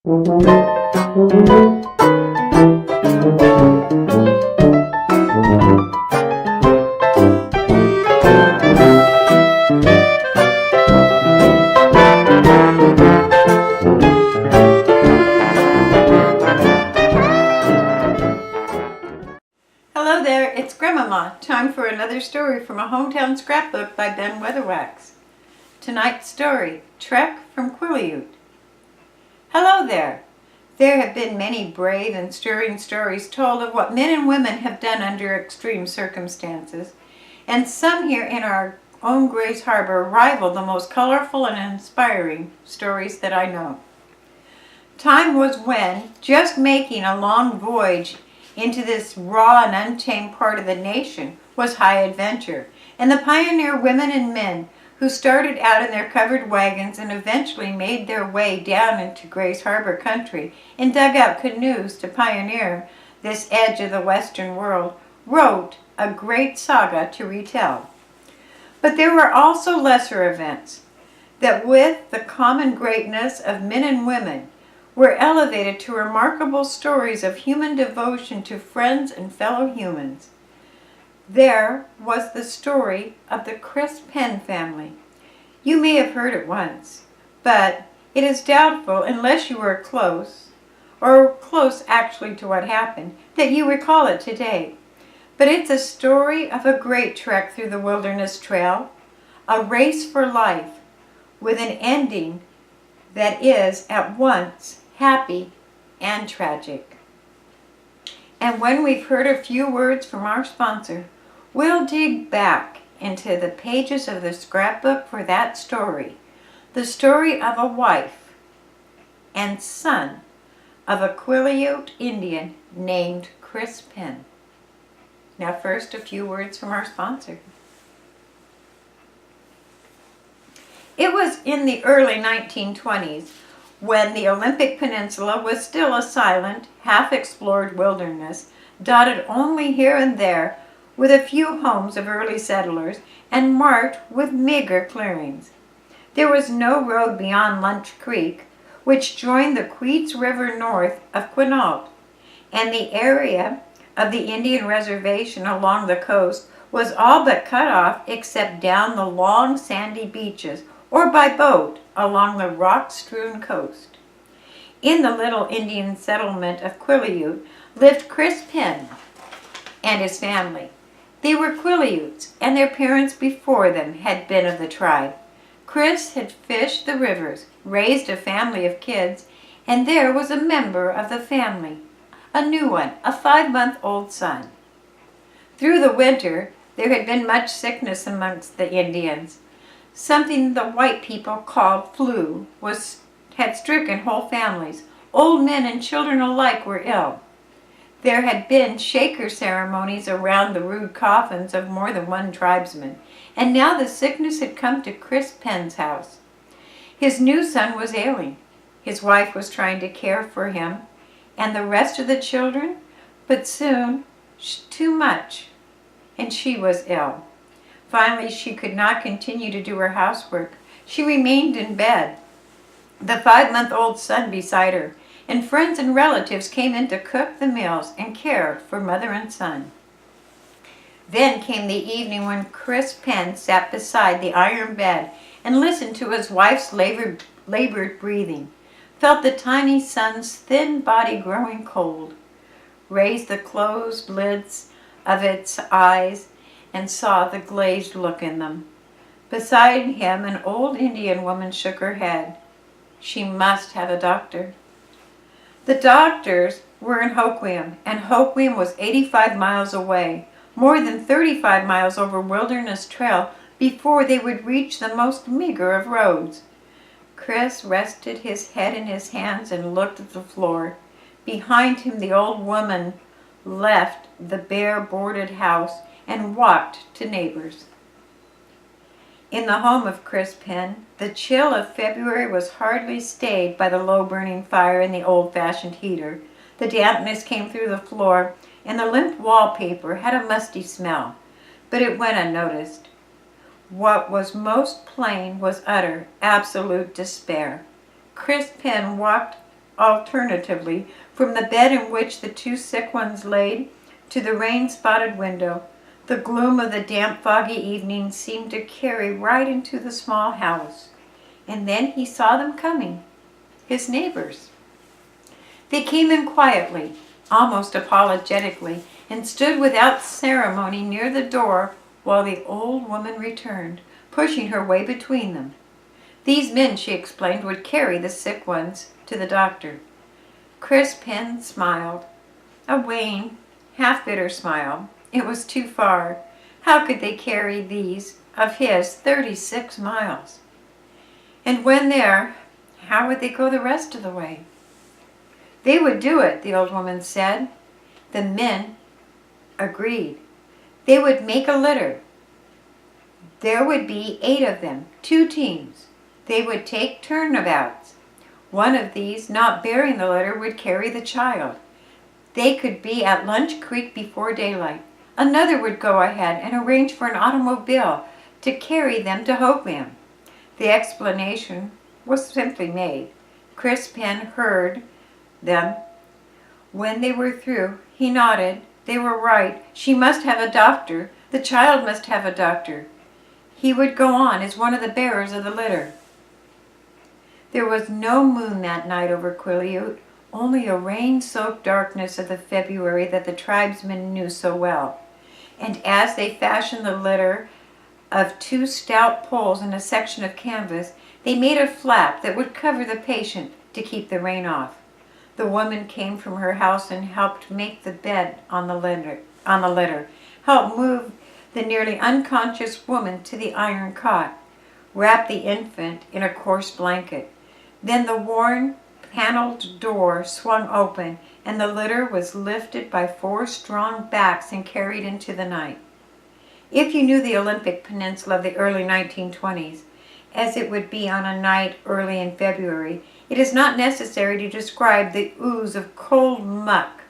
Hello there, it's Grandmama. Time for another story from a hometown scrapbook by Ben Weatherwax. Tonight's story, Trek from Quilliaute. Hello there. There have been many brave and stirring stories told of what men and women have done under extreme circumstances, and some here in our own Grace Harbor rival the most colorful and inspiring stories that I know. Time was when just making a long voyage into this raw and untamed part of the nation was high adventure, and the pioneer women and men who started out in their covered wagons and eventually made their way down into Grace Harbor country and dug out canoes to pioneer this edge of the Western world wrote a great saga to retell. But there were also lesser events that, with the common greatness of men and women, were elevated to remarkable stories of human devotion to friends and fellow humans. There was the story of the Chris Penn family. You may have heard it once, but it is doubtful, unless you were close, or close actually to what happened, that you recall it today. But it's a story of a great trek through the wilderness trail, a race for life, with an ending that is at once happy and tragic. And when we've heard a few words from our sponsor, we'll dig back into the pages of the scrapbook for that story, the story of a wife and son of a Quilliaute Indian named Chris Penn. Now first, a few words from our sponsor. It was in the early 1920s when the Olympic Peninsula was still a silent, half-explored wilderness, dotted only here and there with a few homes of early settlers and marked with meager clearings. There was no road beyond Lunch Creek, which joined the Queets River north of Quilliaute, and the area of the Indian reservation along the coast was all but cut off except down the long sandy beaches or by boat along the rock-strewn coast. In the little Indian settlement of Quilliaute lived Chris Penn and his family. They were Quilliautes, and their parents before them had been of the tribe. Chris had fished the rivers, raised a family of kids, and there was a member of the family, a new one, a 5-month-old son. Through the winter, there had been much sickness amongst the Indians. Something the white people called flu had stricken whole families. Old men and children alike were ill. There had been shaker ceremonies around the rude coffins of more than one tribesman, and now the sickness had come to Chris Penn's house. His new son was ailing. His wife was trying to care for him and the rest of the children, but soon, too much, and she was ill. Finally, she could not continue to do her housework. She remained in bed, the 5-month-old son beside her, and friends and relatives came in to cook the meals and care for mother and son. Then came the evening when Chris Penn sat beside the iron bed and listened to his wife's labored breathing, felt the tiny son's thin body growing cold, raised the closed lids of its eyes and saw the glazed look in them. Beside him, an old Indian woman shook her head. She must have a doctor. The doctors were in Hoquiam, and Hoquiam was 85 miles away, more than 35 miles over Wilderness Trail before they would reach the most meager of roads. Chris rested his head in his hands and looked at the floor. Behind him, the old woman left the bare boarded house and walked to neighbors. In the home of Chris Penn, the chill of February was hardly stayed by the low-burning fire in the old-fashioned heater. The dampness came through the floor, and the limp wallpaper had a musty smell, but it went unnoticed. What was most plain was utter, absolute despair. Chris Penn walked alternatively from the bed in which the two sick ones laid to the rain-spotted window. The gloom of the damp, foggy evening seemed to carry right into the small house. And then he saw them coming, his neighbors. They came in quietly, almost apologetically, and stood without ceremony near the door while the old woman returned, pushing her way between them. These men, she explained, would carry the sick ones to the doctor. Chris Penn smiled, a wan, half-bitter smile. It was too far. How could they carry these of his 36 miles? And when there, how would they go the rest of the way? They would do it, the old woman said. The men agreed. They would make a litter. There would be 8 of them, 2 teams. They would take turnabouts. One of these, not bearing the litter, would carry the child. They could be at Lunch Creek before daylight. Another would go ahead and arrange for an automobile to carry them to Hometow. The explanation was simply made. Chris Penn heard them. When they were through, he nodded. They were right. She must have a doctor. The child must have a doctor. He would go on as one of the bearers of the litter. There was no moon that night over Quilliaute, only a rain-soaked darkness of the February that the tribesmen knew so well. And as they fashioned the litter of 2 stout poles and a section of canvas, they made a flap that would cover the patient to keep the rain off. The woman came from her house and helped make the bed on the litter, helped move the nearly unconscious woman to the iron cot, wrapped the infant in a coarse blanket. Then the worn, paneled door swung open, and the litter was lifted by 4 strong backs and carried into the night. If you knew the Olympic Peninsula of the early 1920s, as it would be on a night early in February, it is not necessary to describe the ooze of cold muck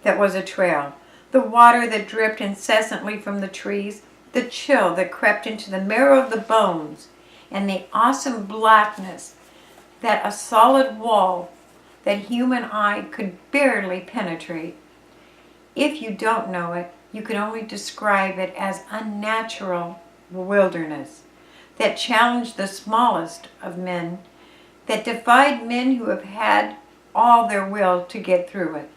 that was a trail, the water that dripped incessantly from the trees, the chill that crept into the marrow of the bones, and the awesome blackness that a solid wall that human eye could barely penetrate. If you don't know it, you can only describe it as unnatural wilderness that challenged the smallest of men, that defied men who have had all their will to get through it.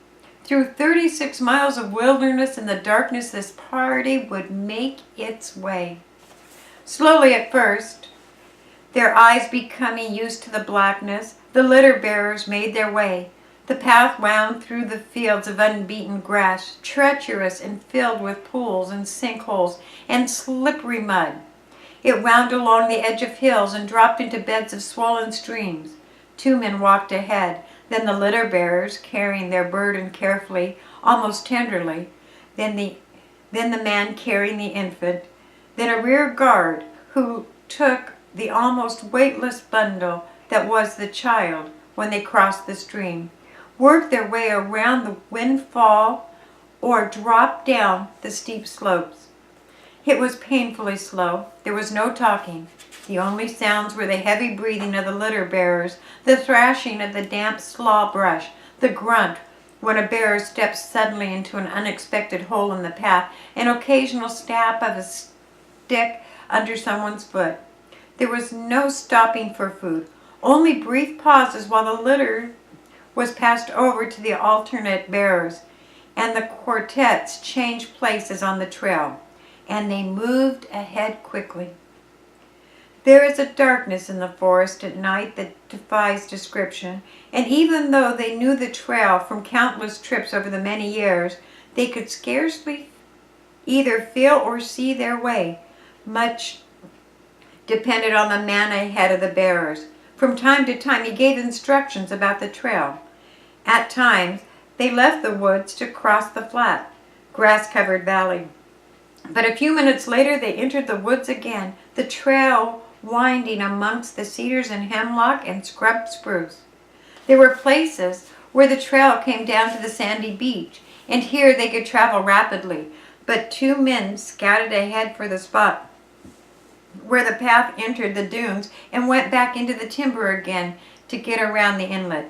Through 36 miles of wilderness in the darkness, this party would make its way. Slowly at first, their eyes becoming used to the blackness, the litter bearers made their way. The path wound through the fields of unbeaten grass, treacherous and filled with pools and sinkholes and slippery mud. It wound along the edge of hills and dropped into beds of swollen streams. 2 men walked ahead, then the litter bearers carrying their burden carefully, almost tenderly, then the man carrying the infant, then a rear guard who took the almost weightless bundle that was the child when they crossed the stream, worked their way around the windfall or dropped down the steep slopes. It was painfully slow. There was no talking. The only sounds were the heavy breathing of the litter bearers, the thrashing of the damp slaw brush, the grunt when a bearer steps suddenly into an unexpected hole in the path, an occasional snap of a stick under someone's foot. There was no stopping for food, only brief pauses while the litter was passed over to the alternate bearers, and the quartets changed places on the trail, and they moved ahead quickly. There is a darkness in the forest at night that defies description, and even though they knew the trail from countless trips over the many years, they could scarcely either feel or see their way. Much depended on the man ahead of the bearers. From time to time he gave instructions about the trail. At times they left the woods to cross the flat, grass-covered valley. But a few minutes later they entered the woods again, the trail winding amongst the cedars and hemlock and scrub spruce. There were places where the trail came down to the sandy beach, and here they could travel rapidly, but 2 men scouted ahead for the spot where the path entered the dunes and went back into the timber again to get around the inlet.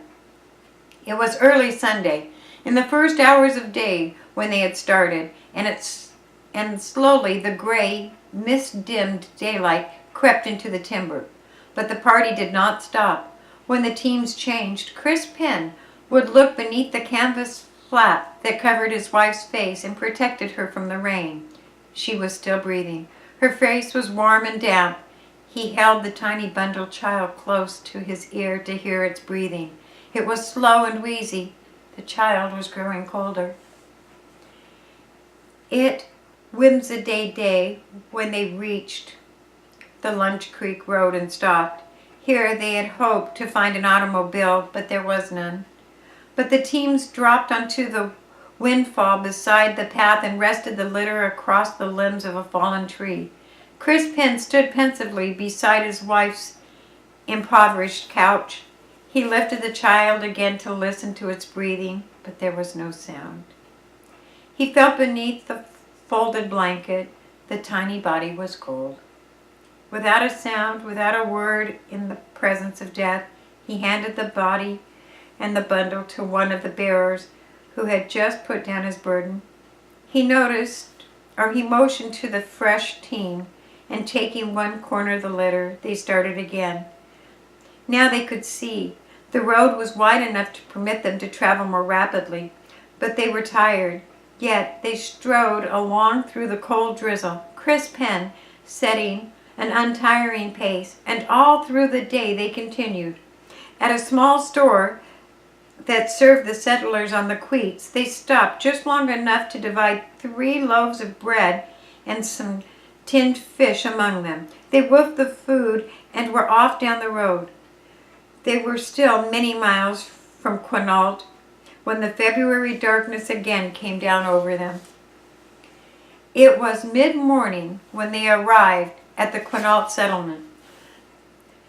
It was early Sunday, in the first hours of day when they had started, and slowly the gray, mist-dimmed daylight crept into the timber. But the party did not stop. When the teams changed, Chris Penn would look beneath the canvas flap that covered his wife's face and protected her from the rain. She was still breathing. Her face was warm and damp. He held the tiny bundled child close to his ear to hear its breathing. It was slow and wheezy. The child was growing colder. It Whimsiday day when they reached the Lunch Creek Road and stopped. Here they had hoped to find an automobile, but there was none. But the teams dropped onto the windfall beside the path and rested the litter across the limbs of a fallen tree. Chris Penn stood pensively beside his wife's impoverished couch. He lifted the child again to listen to its breathing, but there was no sound. He felt beneath the folded blanket. The tiny body was cold. Without a sound, without a word, in the presence of death, he handed the body and the bundle to one of the bearers who had just put down his burden. He motioned to the fresh team, and taking one corner of the litter, they started again. Now they could see. The road was wide enough to permit them to travel more rapidly, but they were tired. Yet they strode along through the cold drizzle, Chris Penn setting an untiring pace, and all through the day they continued. At a small store that served the settlers on the Quilliaute, they stopped just long enough to divide 3 loaves of bread and some tinned fish among them. They wolfed the food and were off down the road. They were still many miles from Quilliaute when the February darkness again came down over them. It was mid-morning when they arrived at the Quilliaute settlement.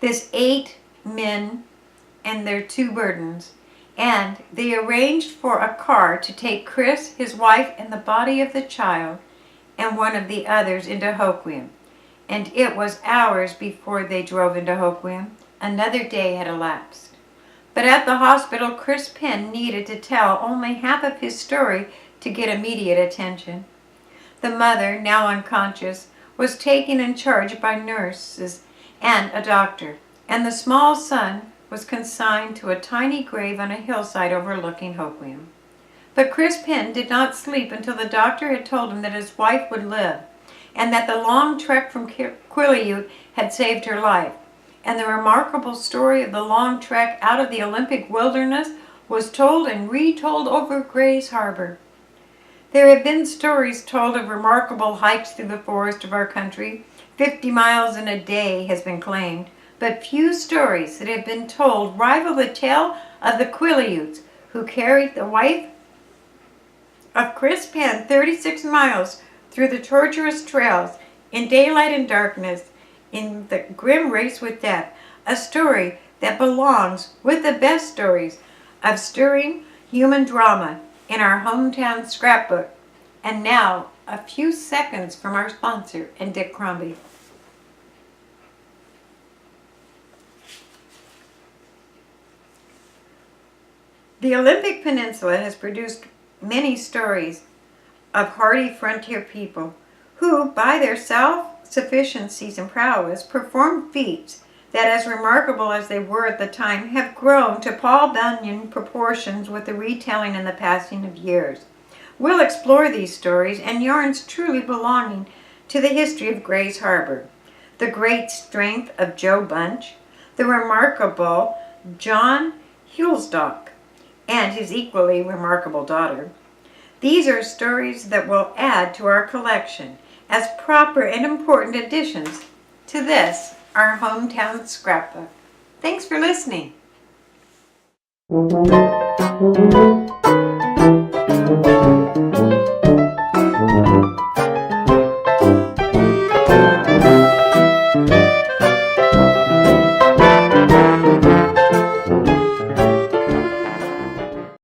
This 8 men and their 2 burdens, and they arranged for a car to take Chris, his wife, and the body of the child and one of the others into Hoquiam. And it was hours before they drove into Hoquiam. Another day had elapsed. But at the hospital, Chris Penn needed to tell only half of his story to get immediate attention. The mother, now unconscious, was taken in charge by nurses and a doctor, and the small son was consigned to a tiny grave on a hillside overlooking Hoquiam. But Chris Penn did not sleep until the doctor had told him that his wife would live, and that the long trek from Quilliaute had saved her life. And the remarkable story of the long trek out of the Olympic wilderness was told and retold over Gray's Harbor. There have been stories told of remarkable hikes through the forest of our country. 50 miles in a day has been claimed, but few stories that have been told rival the tale of the Quilliautes, who carried the wife of Chris Penn 36 miles through the tortuous trails in daylight and darkness in the grim race with death. A story that belongs with the best stories of stirring human drama in our hometown scrapbook. And now, a few seconds from our sponsor and Dick Crombie. The Olympic Peninsula has produced many stories of hardy frontier people who, by their self-sufficiencies and prowess, performed feats that, as remarkable as they were at the time, have grown to Paul Bunyan proportions with the retelling and the passing of years. We'll explore these stories and yarns truly belonging to the history of Gray's Harbor, the great strength of Joe Bunch, the remarkable John Hulsdock, and his equally remarkable daughter. These are stories that will add to our collection as proper and important additions to this, our hometown scrapbook. Thanks for listening.